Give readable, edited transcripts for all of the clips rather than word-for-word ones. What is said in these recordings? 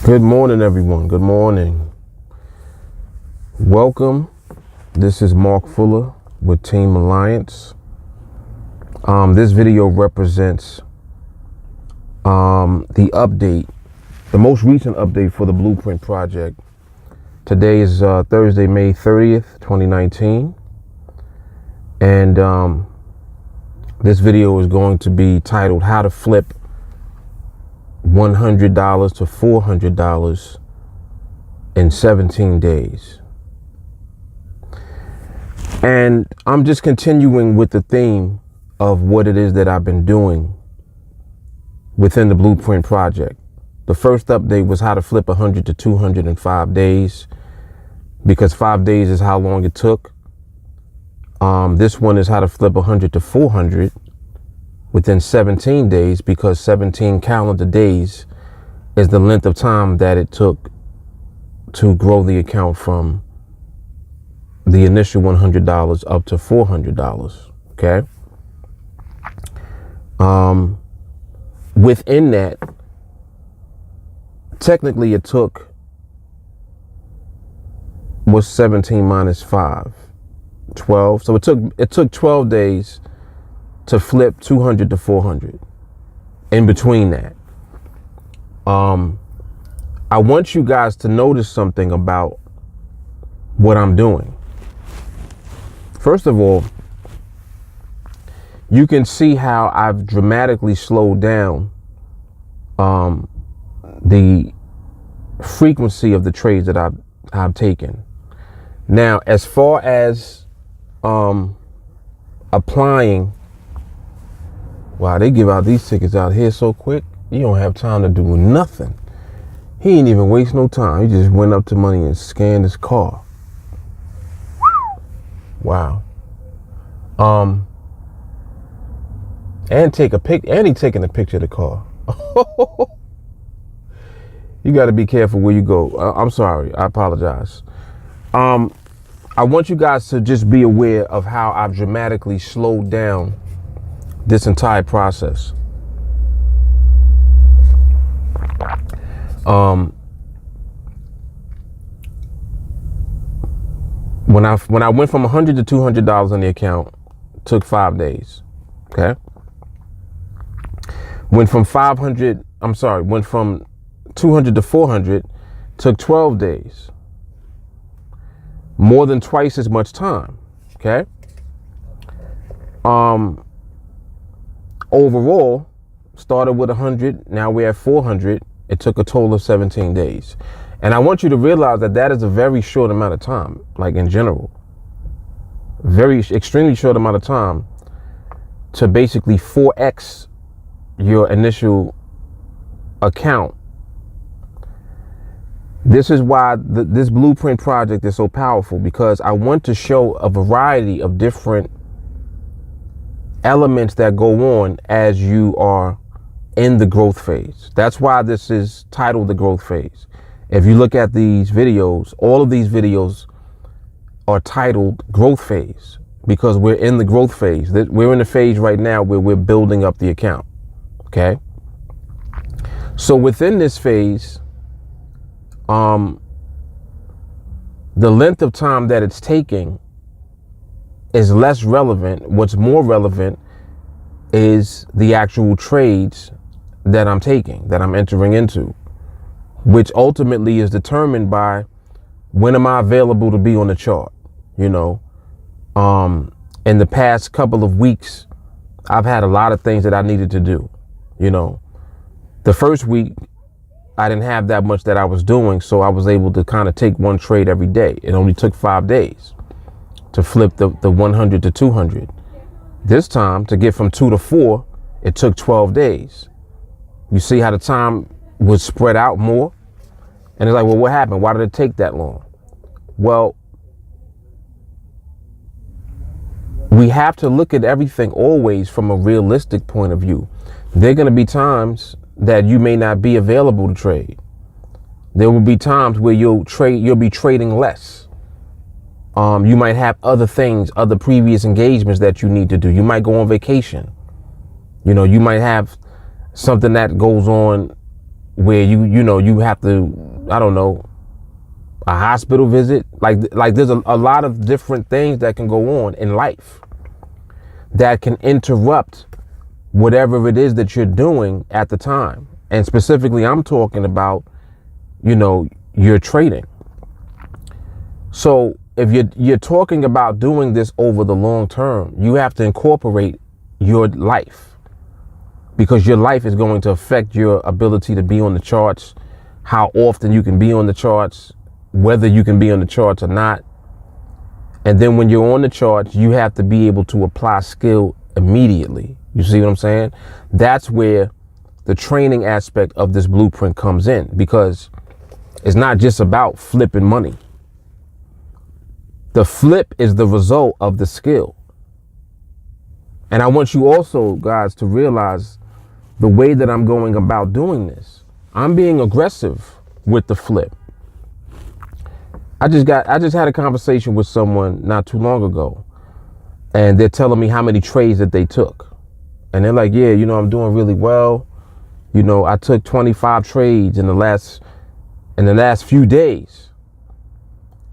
Good morning, everyone. Good morning. Welcome. This is Mark Fuller with Team Alliance. This video represents the update, the most recent update for the Blueprint project. Today is Thursday, May 30th, 2019. And this video is going to be titled How to Flip $100 to $400 in 17 days. And I'm just continuing with the theme of what it is that I've been doing within the Blueprint project. The first update was how to flip 100 to 200 in 5 days, because 5 days is how long it took. This one is how to flip 100 to 400 within 17 days, because 17 calendar days is the length of time that it took to grow the account from the initial $100 up to $400. Okay. Within that, technically it took, was 17 minus 5, 12. So it took 12 days to flip 200 to 400. In between that, I want you guys to notice something about what I'm doing. First of all, you can see how I've dramatically slowed down the frequency of the trades that I've taken. Now, as far as applying, wow, they give out these tickets out here so quick, you don't have time to do nothing. He ain't even waste no time. He just went up to money and scanned his car. Wow. And take a pic, and he taking a picture of the car. You got to be careful where you go. I'm sorry. I apologize. I want you guys to just be aware of how I've dramatically slowed down this entire process. When I went from $100 to $200 on the account, took 5 days. Okay. Went from 200 to 400, took 12 days. More than twice as much time. Okay. Overall, started with 100, now we're at 400. It took a total of 17 days. And I want you to realize that that is a very short amount of time, like in general. Extremely short amount of time to basically 4x your initial account. This is why this Blueprint project is so powerful, because I want to show a variety of different elements that go on as you are in the growth phase. That's why this is titled the growth phase. If you look at these videos, all of these videos are titled growth phase, because we're in the growth phase. We're in the phase right now where we're building up the account. Okay. So within this phase, the length of time that it's taking is less relevant. What's more relevant is the actual trades that I'm taking, that I'm entering into, which ultimately is determined by when am I available to be on the chart. You know, in the past couple of weeks, I've had a lot of things that I needed to do. You know, the first week I didn't have that much that I was doing, so I was able to kind of take one trade every day. It only took 5 days to flip the 100 to 200. This time, to get from 2 to 4, it took 12 days. You see how the time was spread out more? And it's like, well, what happened? Why did it take that long? Well, we have to look at everything always from a realistic point of view. There are going to be times that you may not be available to trade. There will be times where you'll be trading less. You might have other things, other previous engagements that you need to do. You might go on vacation. You know, you might have something that goes on where you have to, I don't know, a hospital visit. Like there's a lot of different things that can go on in life that can interrupt whatever it is that you're doing at the time. And specifically, I'm talking about, your trading. So if you're talking about doing this over the long term, you have to incorporate your life, because your life is going to affect your ability to be on the charts, how often you can be on the charts, whether you can be on the charts or not. And then when you're on the charts, you have to be able to apply skill immediately. You see what I'm saying? That's where the training aspect of this blueprint comes in, because it's not just about flipping money. The flip is the result of the skill. And I want you also, guys, to realize the way that I'm going about doing this. I'm being aggressive with the flip. I just had a conversation with someone not too long ago, and they're telling me how many trades that they took. And they're like, yeah, I'm doing really well. I took 25 trades in the last few days.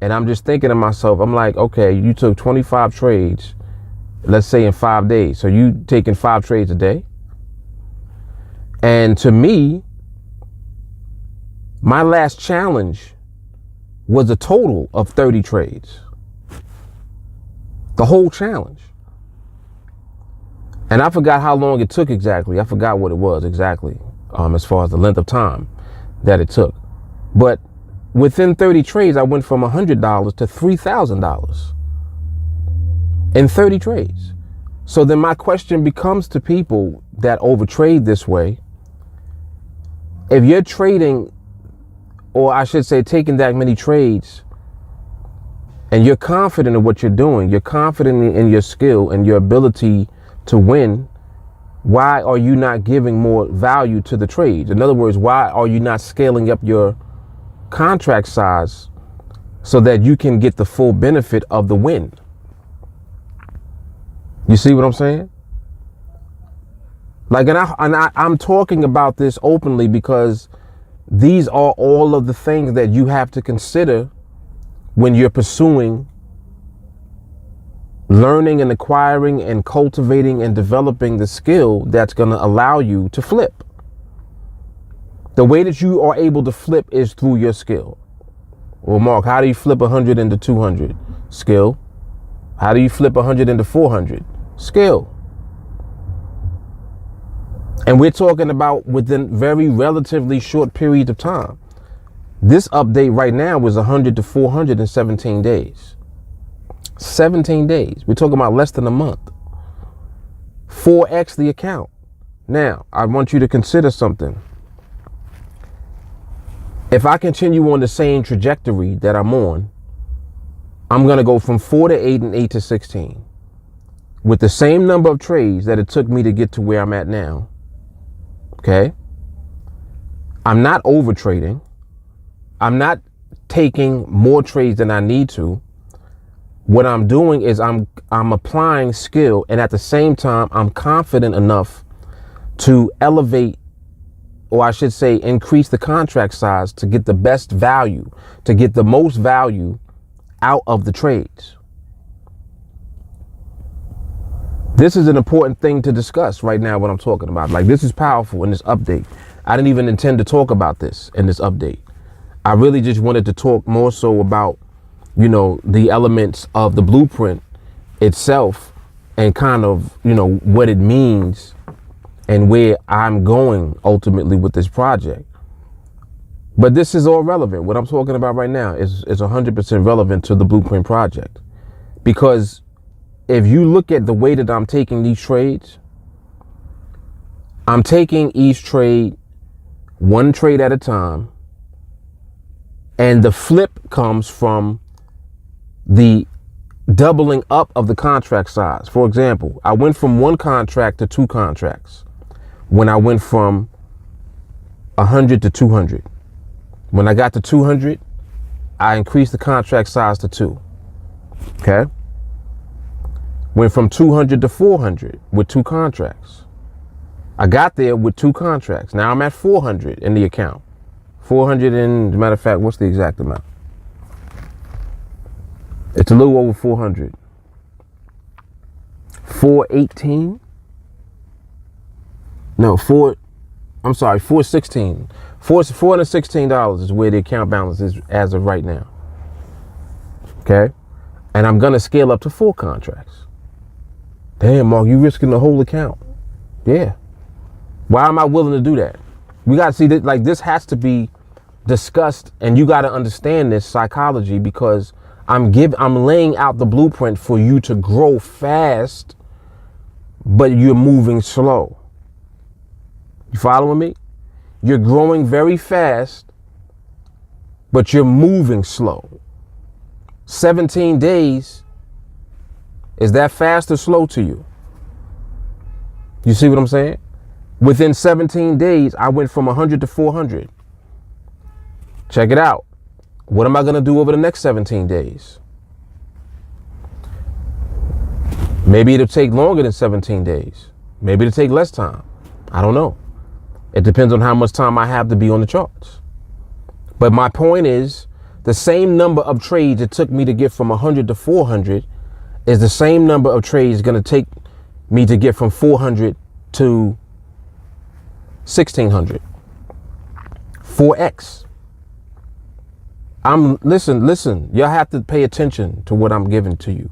And I'm just thinking to myself, I'm like, okay, you took 25 trades, let's say in 5 days. So you taking 5 trades a day. And to me, my last challenge was a total of 30 trades. The whole challenge. And I forgot how long it took exactly. I forgot what it was exactly, as far as the length of time that it took. But within 30 trades, I went from $100 to $3,000 in 30 trades. So then my question becomes to people that overtrade this way: if you're trading, or I should say taking that many trades, and you're confident in what you're doing, you're confident in your skill and your ability to win, why are you not giving more value to the trades? In other words, why are you not scaling up your contract size so that you can get the full benefit of the win? You see what I'm saying? Like, and I'm talking about this openly because these are all of the things that you have to consider when you're pursuing learning and acquiring and cultivating and developing the skill that's going to allow you to flip. The way that you are able to flip is through your skill. Well, Mark, how do you flip 100 into 200? Skill. How do you flip 100 into 400? Skill. And we're talking about within very relatively short periods of time. This update right now was 100 to 400 in 17 days. 17 days. We're talking about less than a month. 4x the account. Now, I want you to consider something. If I continue on the same trajectory that I'm on, I'm going to go from 4 to 8 and 8 to 16 with the same number of trades that it took me to get to where I'm at now. Okay? I'm not over trading. I'm not taking more trades than I need to. What I'm doing is I'm applying skill, and at the same time, I'm confident enough to elevate, or I should say increase the contract size to get the best value, to get the most value out of the trades. This is an important thing to discuss right now, what I'm talking about. Like, this is powerful in this update. I didn't even intend to talk about this in this update. I really just wanted to talk more so about, the elements of the blueprint itself and kind of, what it means and where I'm going ultimately with this project. But this is all relevant. What I'm talking about right now is 100% relevant to the blueprint project. Because if you look at the way that I'm taking these trades, I'm taking each trade one trade at a time. And the flip comes from the doubling up of the contract size. For example, I went from 1 contract to 2 contracts when I went from 100 to 200. When I got to 200, I increased the contract size to 2. Okay? Went from 200 to 400 with 2 contracts. I got there with 2 contracts. Now I'm at 400 in the account. 400 and, as a matter of fact, what's the exact amount? It's a little over 400. 418? No, I'm sorry, 416. $416 is where the account balance is as of right now. Okay? And I'm going to scale up to 4 contracts. Damn, Mark, you risking the whole account. Yeah. Why am I willing to do that? We got to see that, like, this has to be discussed, and you got to understand this psychology, because I'm laying out the blueprint for you to grow fast, but you're moving slow. You following me? You're growing very fast, but you're moving slow. 17 days, is that fast or slow to you? You see what I'm saying? Within 17 days, I went from 100 to 400. Check it out. What am I going to do over the next 17 days? Maybe it'll take longer than 17 days. Maybe it'll take less time. I don't know. It depends on how much time I have to be on the charts. But my point is, the same number of trades it took me to get from 100 to 400 is the same number of trades going to take me to get from 400 to 1600. 4x. Listen, y'all have to pay attention to what I'm giving to you.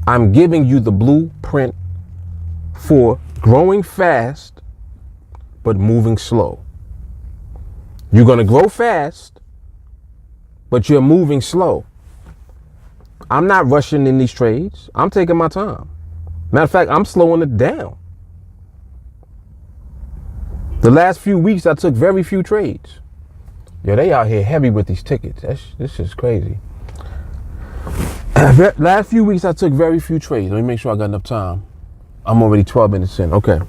I'm giving you the blueprint for growing fast, but moving slow. You're going to grow fast, but you're moving slow. I'm not rushing in these trades. I'm taking my time. Matter of fact, I'm slowing it down. The last few weeks, I took very few trades. Yo, they out here heavy with these tickets. This is crazy. Last few weeks, I took very few trades. Let me make sure I got enough time. I'm already 12 minutes in. Okay.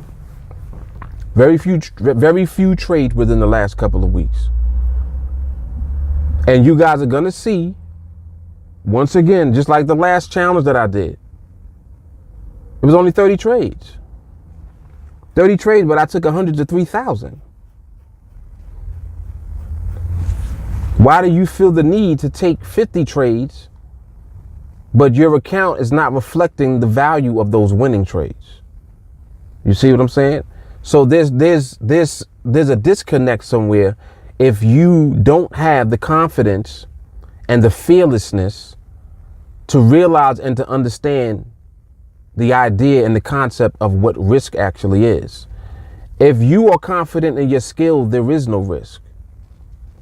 Very few trades within the last couple of weeks. And you guys are going to see, once again, just like the last challenge that I did. It was only 30 trades. 30 trades, but I took 100 to 3,000. Why do you feel the need to take 50 trades, but your account is not reflecting the value of those winning trades? You see what I'm saying? So there's a disconnect somewhere if you don't have the confidence and the fearlessness to realize and to understand the idea and the concept of what risk actually is. If you are confident in your skill, there is no risk.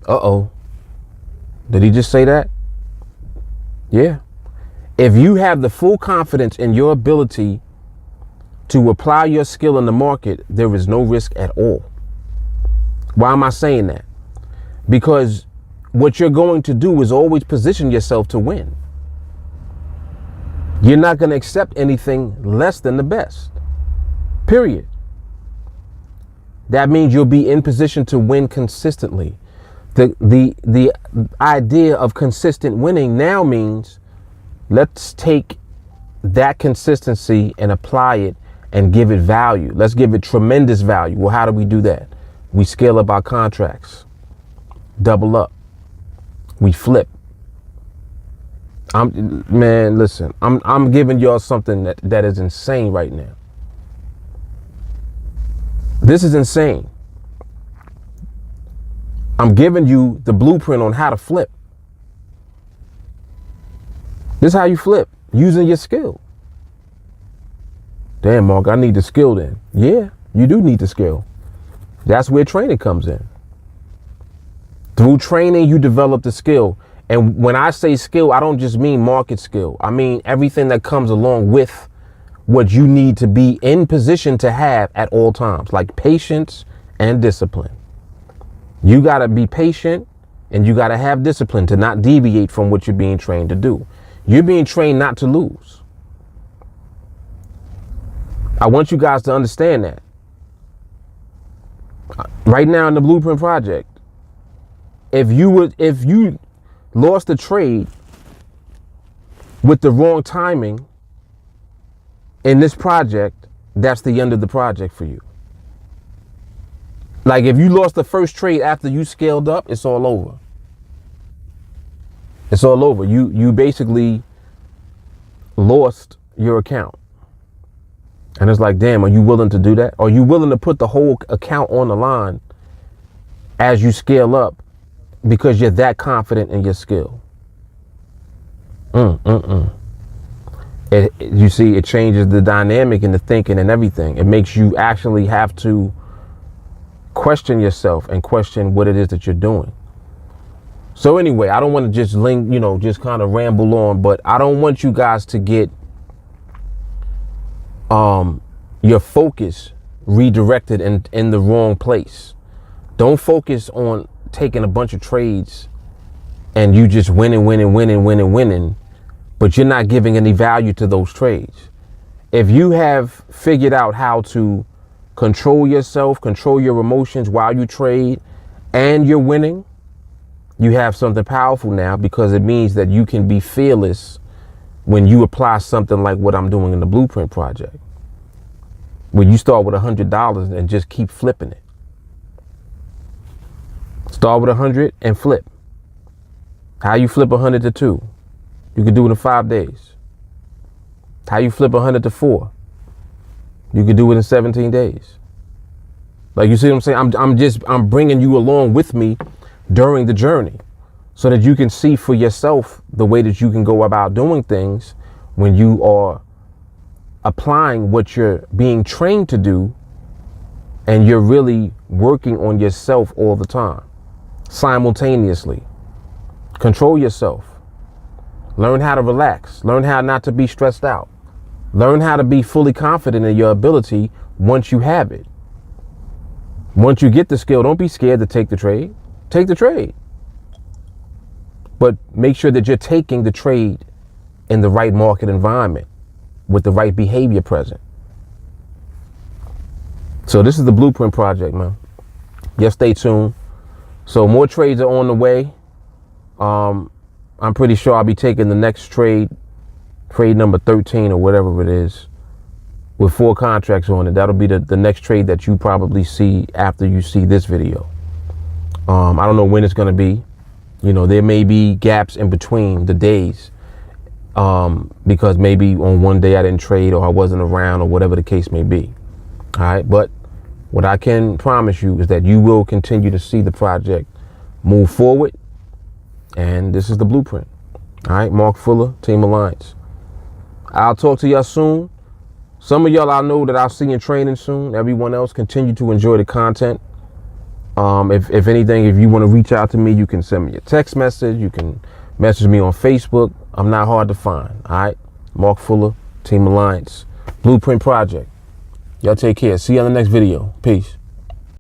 Uh-oh. Did he just say that? Yeah. If you have the full confidence in your ability to apply your skill in the market, there is no risk at all. Why am I saying that? Because what you're going to do is always position yourself to win. You're not going to accept anything less than the best. Period. That means you'll be in position to win consistently. The idea of consistent winning now means let's take that consistency and apply it and give it value. Let's give it tremendous value. Well, how do we do that? We scale up our contracts, double up, we flip. Listen, I'm giving y'all something that is insane right now. This is insane. I'm giving you the blueprint on how to flip. This is how you flip, using your skill. Damn, Mark, I need the skill then. Yeah, you do need the skill. That's where training comes in. Through training, you develop the skill. And when I say skill, I don't just mean market skill. I mean everything that comes along with what you need to be in position to have at all times, like patience and discipline. You got to be patient and you got to have discipline to not deviate from what you're being trained to do. You're being trained not to lose. I want you guys to understand that. Right now in the Blueprint Project, if you lost a trade with the wrong timing in this project, that's the end of the project for you. Like if you lost the first trade after you scaled up, it's all over. It's all over. You basically lost your account. And it's like, damn, are you willing to do that? Are you willing to put the whole account on the line as you scale up because you're that confident in your skill? You see, it changes the dynamic and the thinking and everything. It makes you actually have to question yourself and question what it is that you're doing. So anyway, I don't want to just just kind of ramble on, but I don't want you guys to get your focus redirected in the wrong place. Don't focus on taking a bunch of trades and you just winning, but you're not giving any value to those trades. If you have figured out how to control yourself, control your emotions while you trade, and you're winning, you have something powerful now, because it means that you can be fearless when you apply something like what I'm doing in the Blueprint project, where you start with $100 and just keep flipping it. Start with 100 and flip. How you flip 100 to 2? You can do it in 5 days. How you flip 100 to 4? You can do it in 17 days. Like, you see what I'm saying? I'm bringing you along with me during the journey so that you can see for yourself the way that you can go about doing things when you are applying what you're being trained to do, and you're really working on yourself all the time, simultaneously. Control yourself. Learn how to relax. Learn how not to be stressed out. Learn how to be fully confident in your ability once you have it. Once you get the skill, don't be scared to take the trade. Take the trade. But make sure that you're taking the trade in the right market environment with the right behavior present. So this is the Blueprint project, man. Just stay tuned. So more trades are on the way. I'm pretty sure I'll be taking the next trade number 13 or whatever it is, with 4 contracts on it. That'll be the next trade that you probably see after you see this video. I don't know when it's going to be. There may be gaps in between the days, because maybe on one day I didn't trade, or I wasn't around, or whatever the case may be. All right. But what I can promise you is that you will continue to see the project move forward. And this is the Blueprint. All right. Mark Fuller, Team Alliance. I'll talk to y'all soon. Some of y'all I know that I'll see in training soon. Everyone else, continue to enjoy the content. If anything, if you want to reach out to me, you can send me a text message. You can message me on Facebook. I'm not hard to find. All right. Mark Fuller, Team Alliance, Blueprint Project. Y'all take care. See you on the next video. Peace.